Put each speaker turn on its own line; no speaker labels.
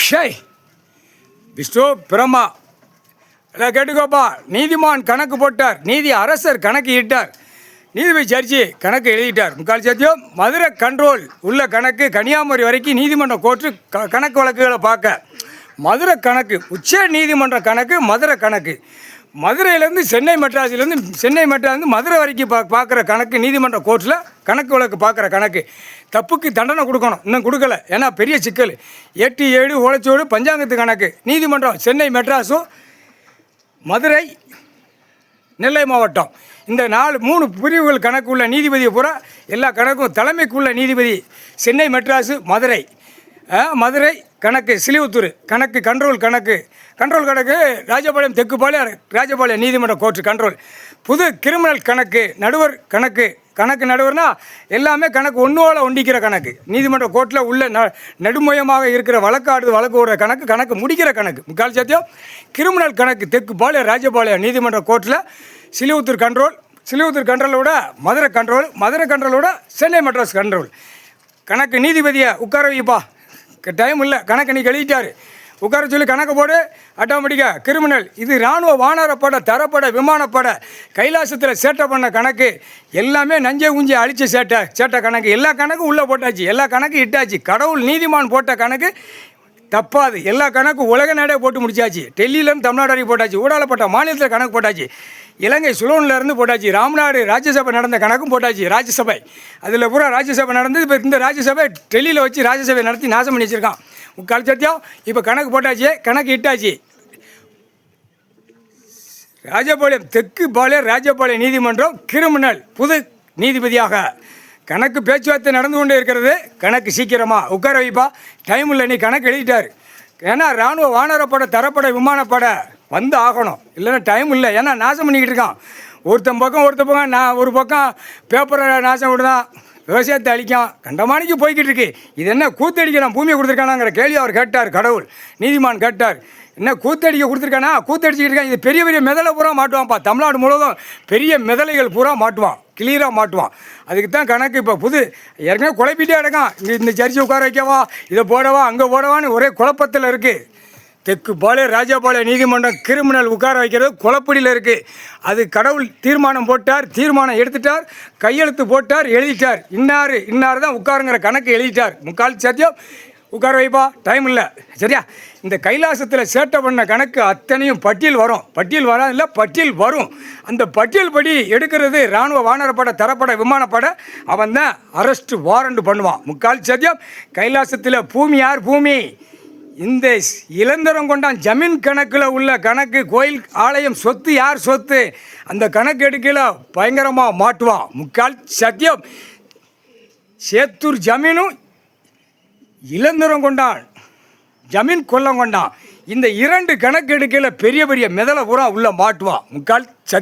Shy Vishnu Brahma இல்லை கேட்டுக்கோப்பா. நீதிமான் கணக்கு போட்டார், நீதி அரசர் கணக்கு இட்டார், நீதிபதி ஜட்ஜி கணக்கு எழுதிட்டார். முக்கால் சத்தியம் மதுரை கண்ட்ரோல் உள்ள கணக்கு கன்னியாகுமரி வரைக்கும் நீதிமன்ற கோர்ட்டு கணக்கு வழக்குகளை பார்க்க. மதுரை கணக்கு உச்ச நீதிமன்ற கணக்கு மதுரை கணக்கு. மதுரையிலேருந்து சென்னை மெட்ராஸ்லேருந்து மதுரை வரைக்கும் பார்க்குற கணக்கு நீதிமன்ற கோர்ட்டில் கணக்கு வழக்கு பார்க்குற கணக்கு. தப்புக்கு தண்டனை கொடுக்கணும், இன்னும் கொடுக்கல, ஏன்னா பெரிய சிக்கல். 8, 7 ஓலைச்சோடு பஞ்சாங்கத்து கணக்கு நீதிமன்றம் சென்னை மெட்ராஸும் மதுரை நெல்லை மாவட்டம் இந்த 3 பிரிவுகள் கணக்கு உள்ள நீதிபதியை பூரா எல்லா கணக்கும் தலைமைக்குள்ள நீதிபதி சென்னை மெட்ராஸு மதுரை கணக்கு சிலிவுத்தூர் கணக்கு கண்ட்ரோல் கணக்கு ராஜபாளையம் தெக்குப்பாளையம் ராஜபாளையம் நீதிமன்ற கோர்ட்டு கண்ட்ரோல். புது கிரிமினல் கணக்கு நடுவர் கணக்கு நடுவர்னா எல்லாமே கணக்கு ஒன்றோட ஒண்டிக்கிற கணக்கு. நீதிமன்ற கோர்ட்டில் உள்ள நடுமையமாக இருக்கிற வழக்கு ஓடுற கணக்கு முடிக்கிற கணக்கு. முக்கால் சத்தியம் கிரிமினல் கணக்கு தெக்குப்பாளையம் ராஜபாளையம் நீதிமன்ற கோர்ட்டில் சிலிவுத்தூர் கண்ட்ரோலோட மதுரை கண்ட்ரோலோட சென்னை மெட்ராஸ் கண்ட்ரோல். கணக்கு நீதிபதியை உட்கார வைப்பா, டைம் இல்லை, கணக்கு நீ எழுதிட்டார், உட்கார சொல்லி கணக்கு போடு. ஆட்டோமேட்டிக்காக கிரிமினல் இது இராணுவ வானரப்பட தரப்பட விமானப்பட கைலாசத்தில் சேட்டை பண்ண கணக்கு எல்லாமே நஞ்சை குஞ்சி அழிச்சு சேட்டை கணக்கு. எல்லா கணக்கும் உள்ளே போட்டாச்சு, எல்லா கணக்கும் இட்டாச்சு. கடவுள் நீதிமான் போட்ட கணக்கு தப்பாது. எல்லா கணக்கும் உலக நாடே போட்டு முடிச்சாச்சு. டெல்லியிலேருந்து தமிழ்நாடு வரைக்கும் போட்டாச்சு. ஊடாலப்பட்ட மாநிலத்தில் கணக்கு போட்டாச்சு. இலங்கை சுலோன்லேருந்து போட்டாச்சு. ராம்நாடு ராஜ்யசபை நடந்த கணக்கும் போட்டாச்சு. ராஜ்யசபை அதில் பூரா ராஜ்யசபை நடந்தது. இப்போ இந்த ராஜ்யசபை டெல்லியில் வச்சு ராஜ்யசபை நடத்தி நாசம் பண்ணி வச்சுருக்கான். முக்கால் சத்தியம் இப்போ கணக்கு போட்டாச்சு, கணக்கு இட்டாச்சு. ராஜபாளையம் நீதிமன்றம் கிரிமினல் புது நீதிபதியாக கணக்கு பேச்சுவார்த்தை நடந்து கொண்டே இருக்கிறது. கணக்கு சீக்கிரமாக உட்கார வைப்பா, டைம் இல்லை, நீ கணக்கு எழுதிட்டார். ஏன்னா இராணுவ வானரப்பட தரப்பட விமானப்பட வந்து ஆகணும், இல்லைன்னா டைம் இல்லை. ஏன்னா நாசம் பண்ணிக்கிட்டு இருக்கான். ஒருத்தன் பக்கம் நான் ஒரு பக்கம் பேப்பரை நாசம் விடுதான், விவசாயத்தை அழிக்கான், கண்டமானிக்கு போய்கிட்டு இருக்கு. இது என்ன கூத்தடிக்க பூமியை கொடுத்துருக்கானாங்கிற கேள்வி அவர் கேட்டார். கடவுள் நீதிமான் கேட்டார், என்ன கூத்தடிக்க கொடுத்துருக்கானா? கூத்தடிச்சிக்கிட்டு இருக்கான். இது பெரிய மெதலை பூரா மாட்டுவான்ப்பா. தமிழ்நாடு முழுவதும் பெரிய மெதலைகள் பூரா மாட்டுவான், கிளியராக மாட்டுவான். அதுக்கு தான் கணக்கு இப்போ புது. ஏற்கனவே குழப்பிட்டே கிடக்கான். இந்த சர்ச்சை உட்கார வைக்கவா, இதை போடவா, அங்கே போடவான்னு ஒரே குழப்பத்தில் இருக்குது. தெக்குப்பாளையம் ராஜபாளையம் நீதிமன்றம் கிரிமினல் உட்கார வைக்கிறது குழப்படியில் இருக்குது. அது கடவுள் தீர்மானம் போட்டார், தீர்மானம் எடுத்துட்டார், கையெழுத்து போட்டார், எழுதிட்டார். இன்னார் தான் உட்காருங்கிற கணக்கு எழுதிட்டார். முக்கால் சத்தியம் உட்கார வைப்பா, டைம் இல்லை, சரியா? இந்த கைலாசத்தில் சேட்டை பண்ண கணக்கு அத்தனையும் பட்டியல் வரும். அந்த பட்டியல் படி எடுக்கிறது இராணுவ வானரப்பட தரப்பட விமானப்பட அவன் தான் அரெஸ்ட் வாரண்ட் பண்ணுவான். முக்கால் சத்தியம் கைலாசத்தில் பூமி யார் பூமி? இந்த இளந்தரம் கொண்டான் ஜமீன் கணக்கில் உள்ள கணக்கு, கோயில் ஆலயம் சொத்து யார் சொத்து, அந்த கணக்கு எடுக்கல பயங்கரமாக மாட்டுவான். முக்கால் சத்தியம் சேத்தூர் ஜமீனும் இளந்தரம் கொண்டான் ஜமீன் கொல்லம் கொண்டான். இந்த 2 கணக்கு எடுக்கல பெரிய மெதலை பூரா உள்ள மாட்டுவான். முக்கால் சத்தியம்.